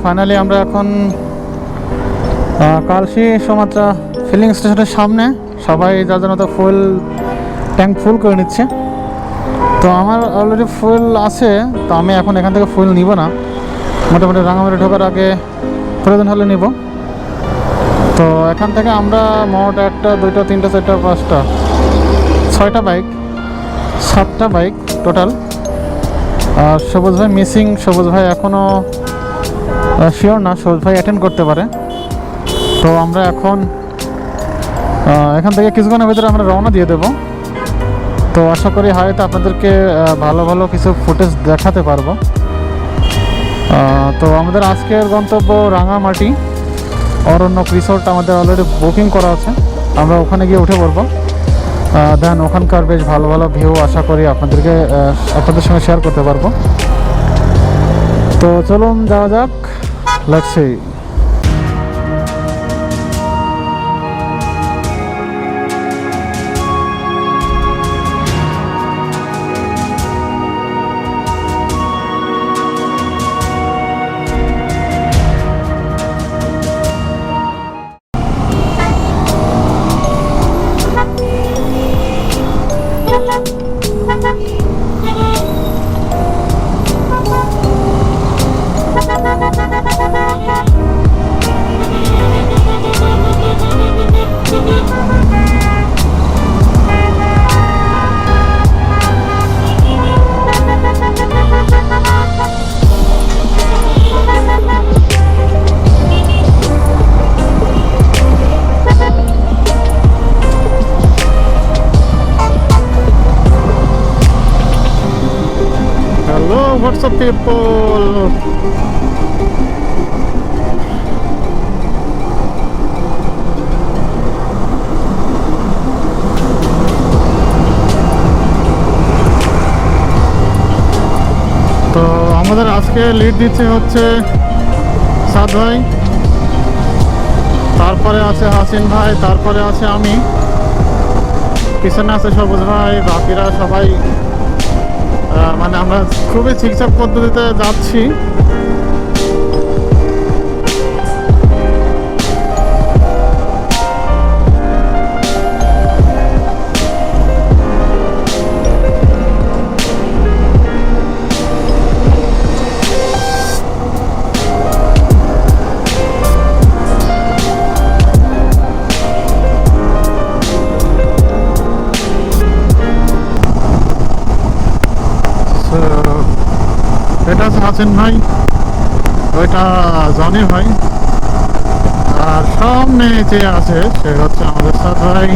Finally আমরা এখন Kalshi Sumatra feeling স্টেশনের সামনে সবাই যার জন্য তো ফুল ট্যাঙ্ক ফুল করে নিচ্ছে। তো আমার অলরেডি ফুল আছে, তো আমি এখন এখান থেকে ফুল নিব না, মোটামুটি রাঙামাটি ঢোকার আগে প্রয়োজন হলে নিব। তো এখান থেকে আমরা মোট 1টা 2টা 3টা 4টা 5টা 6টা বাইক 7টা বাইক টোটাল। আর সবুজ ভাই মিসিং, সবুজ ভাই এখনও শিওর না, সবুজ ভাই অ্যাটেন্ড করতে পারে। তো আমরা এখন এখান থেকে কিছুক্ষণের ভিতরে আমরা রওনা দিয়ে দেব। তো আশা করি হয়তো আপনাদেরকে ভালো ভালো কিছু ফুটেজ দেখাতে পারবো। তো আমাদের আজকের গন্তব্য রাঙামাটি অরণ্যক রিসোর্ট, আমাদের অলরেডি বুকিং করা আছে, আমরা ওখানে গিয়ে উঠে পড়বো। দেন ওখানকার বেশ ভালো ভালো ভিউ আশা করি আপনাদের সঙ্গে শেয়ার করতে পারবো। তো চলুন যাওয়া যাক, let's see. What's up people? তো আমাদের আজকে লিড দিচ্ছে হচ্ছে সাদ ভাই, তারপরে আছে হাসিন ভাই, তারপরে আছে আমি, পিছনে আছে সবুজ ভাই, বাকিরা সবাই মানে আমরা খুবই ঠিকঠাক পদ্ধতিতে যাচ্ছি। এটা আছে হাসিন ভাই, ওইটা জনি ভাই, আর সামনে যে আছে সে হচ্ছে আমাদের সাথ ভাই।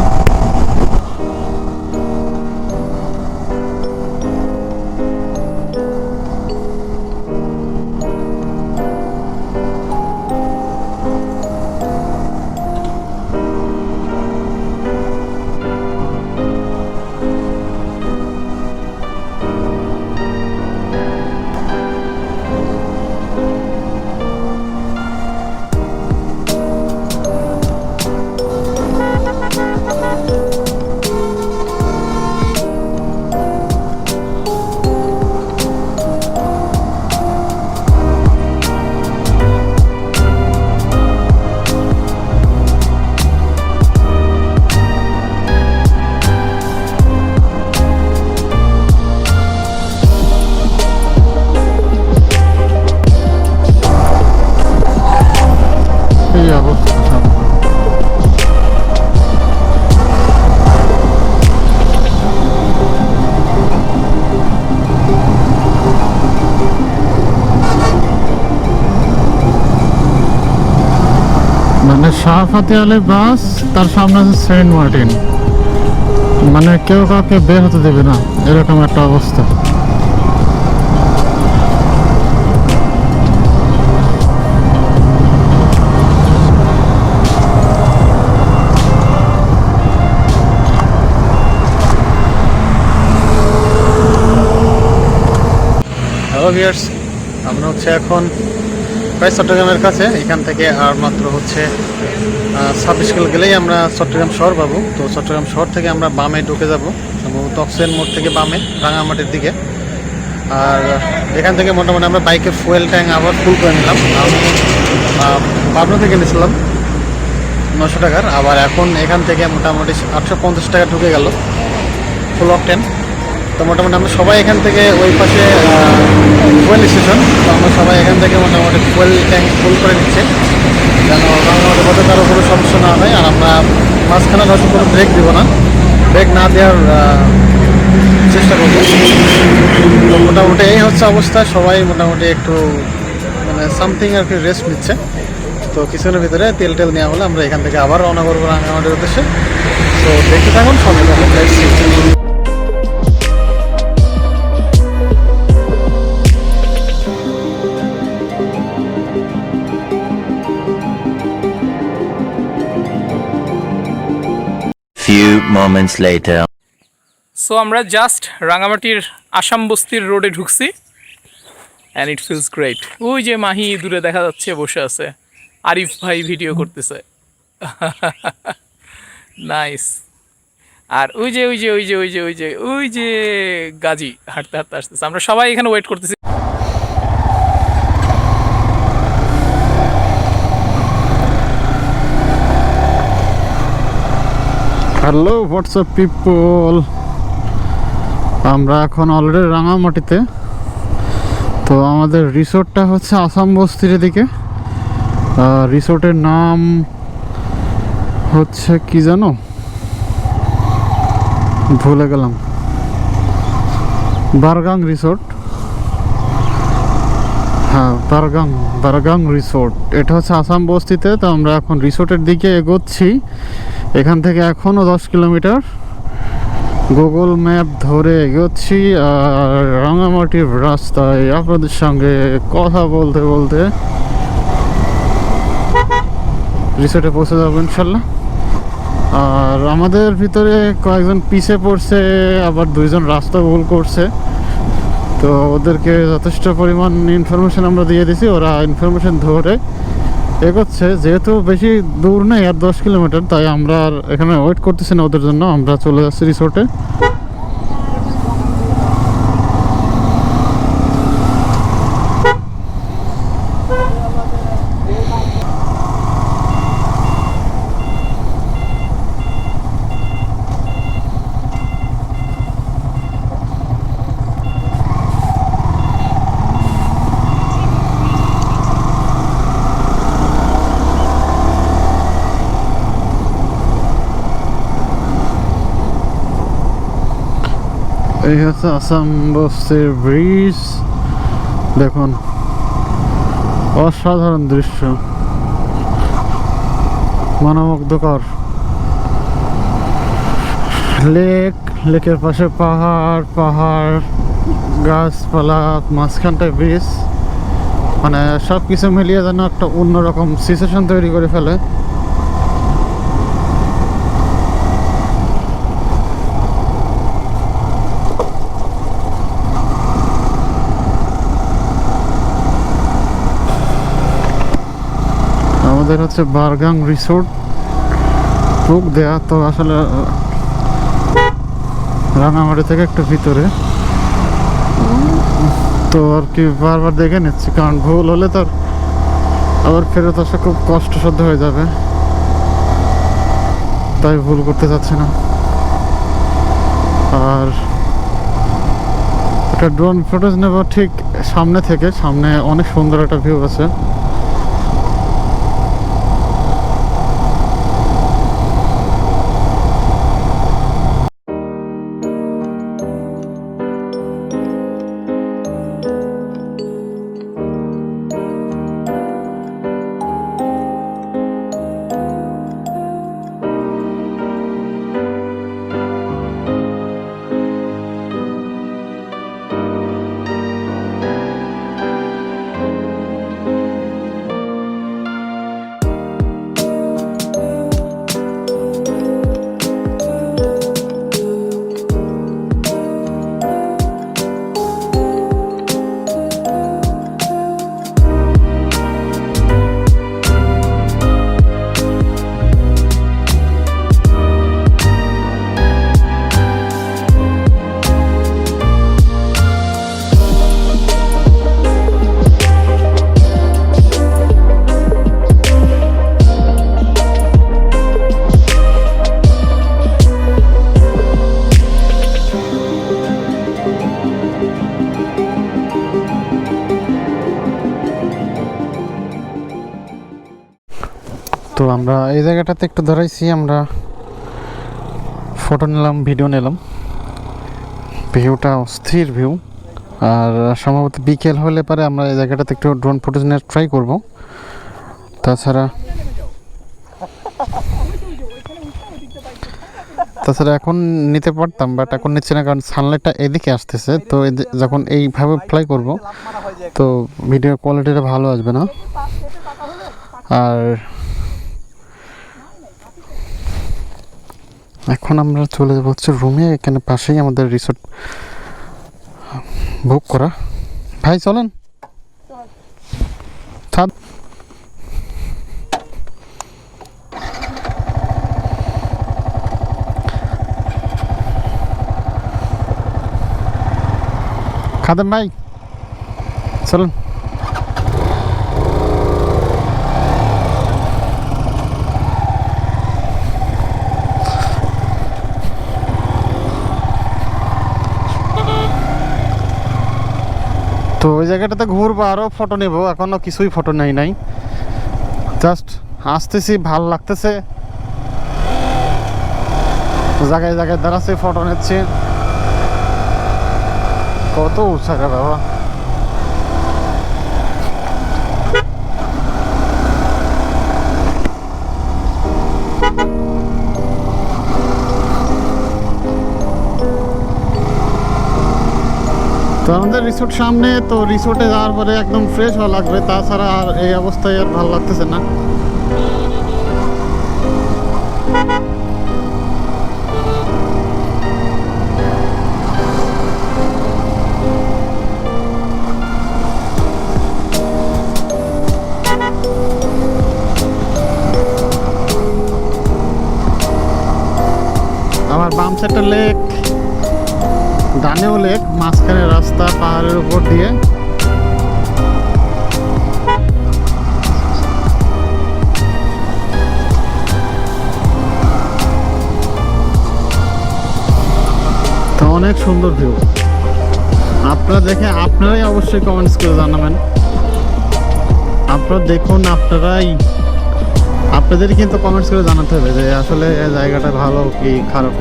মানে শাহফাতে আলী বাস, তার সামনে আছে সেন্ট মার্টিন, মানে কেউ কাউকে বের হতে দেবে না, এরকম একটা অবস্থা। হ্যালো ভিউয়ার্স, আমরা হচ্ছে এখন প্রায় চট্টগ্রামের কাছে। এখান থেকে আর মাত্র হচ্ছে 26 কিলো গেলেই আমরা চট্টগ্রাম শহর পাবো। তো চট্টগ্রাম শহর থেকে আমরা বামে ঢুকে যাব, সম্ভবত অক্সিজেন মোড় থেকে বামে রাঙামাটির দিকে। আর এখান থেকে মোটামুটি আমরা বাইকের ফুয়েল ট্যাঙ্ক আবার ফুল করে নিলাম। পাবনা থেকে নিয়েছিলাম 900 টাকার, আবার এখন এখান থেকে মোটামুটি 850 টাকা ঢুকে গেল ফুল অফ 10। তো মোটামুটি আমরা সবাই এখান থেকে ওই পাশে ফুয়েল স্টেশন, তো আমরা সবাই এখান থেকে মোটামুটি ফুয়েল ট্যাঙ্ক ফুল করে নিচ্ছে যেন রাঙামাটির পথে কারো কোনো সমস্যা না হয়। আর আমরা মাঝখানে হয়তো কোনো ব্রেক দিব না, ব্রেক না দেওয়ার চেষ্টা করব। তো মোটামুটি এই হচ্ছে অবস্থা, সবাই মোটামুটি একটু মানে সামথিং আর কি রেস্ট নিচ্ছে। তো কিছুক্ষণের ভিতরে তেল নেওয়া হলে আমরা এখান থেকে আবার রওনা করবো রাঙামাটির উদ্দেশ্যে। তো দেখতে থাকুন সঙ্গে থাকুন। Few moments later. সো আমরা জাস্ট রাঙামাটির আসাম বস্তির রোডে ঢুকছি অ্যান্ড ইট ফিলস গ্রেট। ওই যে মাহি দূরে দেখা যাচ্ছে বসে আছে, আরিফ ভাই ভিডিও করতেছে, নাইস। আর ওই যে ওই যে ওই যে ওই যে ওই যে ওই যে গাজী হাঁটতে হাঁটতে আসতেছে। আমরা সবাই এখানে ওয়েট করতেছি। হ্যালো হোয়াটসঅ্যাপ পিপল, আমরা এখন অলরেডি রাঙামাটিতে। তো আমাদের রিসোর্টটা হচ্ছে আসাম বস্তির দিকে। রিসোর্টের নাম হচ্ছে কি জানো, ভুলে গেলাম, বারগাং রিসোর্ট। হ্যাঁ, বারগাং রিসোর্ট, এটা হচ্ছে আসাম বস্তিতে। তো আমরা এখন রিসোর্টের দিকে এগোচ্ছি। এখান থেকে এখনও 10 কিলোমিটার গুগল ম্যাপ ধরে এগোচ্ছি। আর রাঙামাটির রাস্তায় আপনাদের সঙ্গে কথা বলতে বলতে রিসোর্টে পৌঁছে যাবো ইনশাল্লাহ। আর আমাদের ভিতরে কয়েকজন পিছে পড়ছে, আবার 2জন রাস্তা ভুল করছে। তো ওদেরকে যথেষ্ট পরিমাণ ইনফরমেশন আমরা দিয়ে দিছি, ওরা ইনফরমেশন ধরে এগোচ্ছে। যেহেতু বেশি দূর নেই, আর 10 কিলোমিটার, তাই আমরা আর এখানে ওয়েট করতেছি না ওদের জন্য, আমরা চলে যাচ্ছি রিসোর্টে। এই হচ্ছে আসাম বস্তির ব্রিজ, দেখুন অসাধারণ দৃশ্য, মনোমুগ্ধকর। লেকের পাশে পাহাড় গাছপালা, মাঝখানটায় ব্রিজ, মানে সব কিছু মিলিয়ে যেন একটা অন্যরকম সিচুয়েশন তৈরি করে ফেলে। আমাদের হচ্ছে বারগাং রিসোর্ট বুক দেয়া, তো আসলে রাঙামাটি থেকে একটু ভিতরে। তো আর কি বারবার দেখে নিচ্ছি, কারণ ভুল হলে তো আবার ফেরত আসা খুব কষ্টসাধ্য হয়ে যাবে, তাই ভুল করতে চাচ্ছি না। আর একটা ড্রোন ফুটেজ নেব ঠিক সামনে থেকে, সামনে অনেক সুন্দর একটা ভিউ আছে। তো আমরা এই জায়গাটাতে একটু ধরাইছি, আমরা ফটো নিলাম, ভিডিও নিলাম। ভিউটা অস্থির ভিউ। আর সম্ভবত বিকেল হলে পরে আমরা এই জায়গাটাতে একটু ড্রোন ফুটেজ নিয়ে ট্রাই করব। তাছাড়া এখন নিতে পারতাম, বাট এখন নিচ্ছে না, কারণ সানলাইটটা এদিকে আসতেছে। তো যখন এইভাবে ফ্লাই করব তো ভিডিও কোয়ালিটিটা ভালো আসবে না। আর এখন আমরা চলে যাবো হচ্ছে রুমে। এখানে পাশেই আমাদের রিসোর্ট বুক করা। ভাই চলেন ছাদ। খাদেম ভাই চলুন। তো ওই জায়গাটাতে ঘুরবো, আরও ফটো নেব। এখনও কিছুই ফটো নাই, জাস্ট আসতেছি, ভাল লাগতেছে, জায়গায় জায়গায় দাঁড়াচ্ছি, ফটো নিচ্ছি। কত উঁচা বাবা! তো আমাদের রিসোর্ট সামনে, তো রিসোর্টে যাওয়ার পরে একদম ফ্রেশ হওয়া লাগবে, তাছাড়া আর এই অবস্থায় আর ভালো লাগতেছে না। আমার বাম সাইডটা লেক, ডানেও লেক, মাঝখানে রাস্তা পাহাড়ের উপর দিয়ে। তো অনেক সুন্দর ভিউ। আপনারা দেখে আপনারাই অবশ্যই কমেন্টস করে জানাবেন। আপনারা দেখুন, আপনাদেরই কিন্তু কমেন্টস করে জানাতে হবে যে আসলে এই জায়গাটা ভালো কি খারাপ।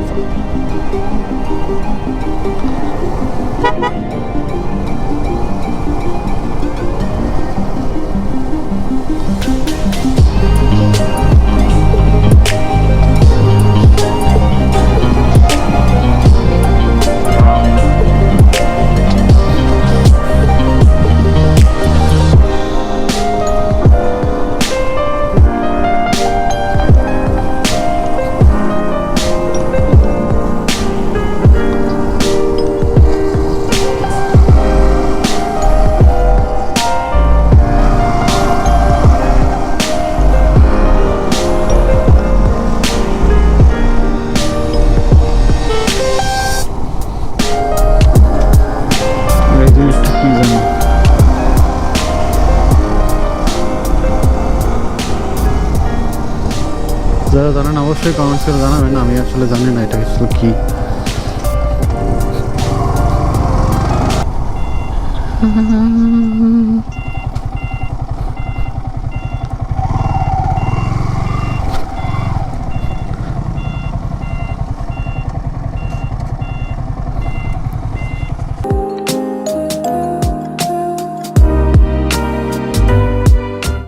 যারা জানেন অবশ্যই কমেন্টস করে জানাবেন। আমি আসলে জানি না এটা আসলে কি।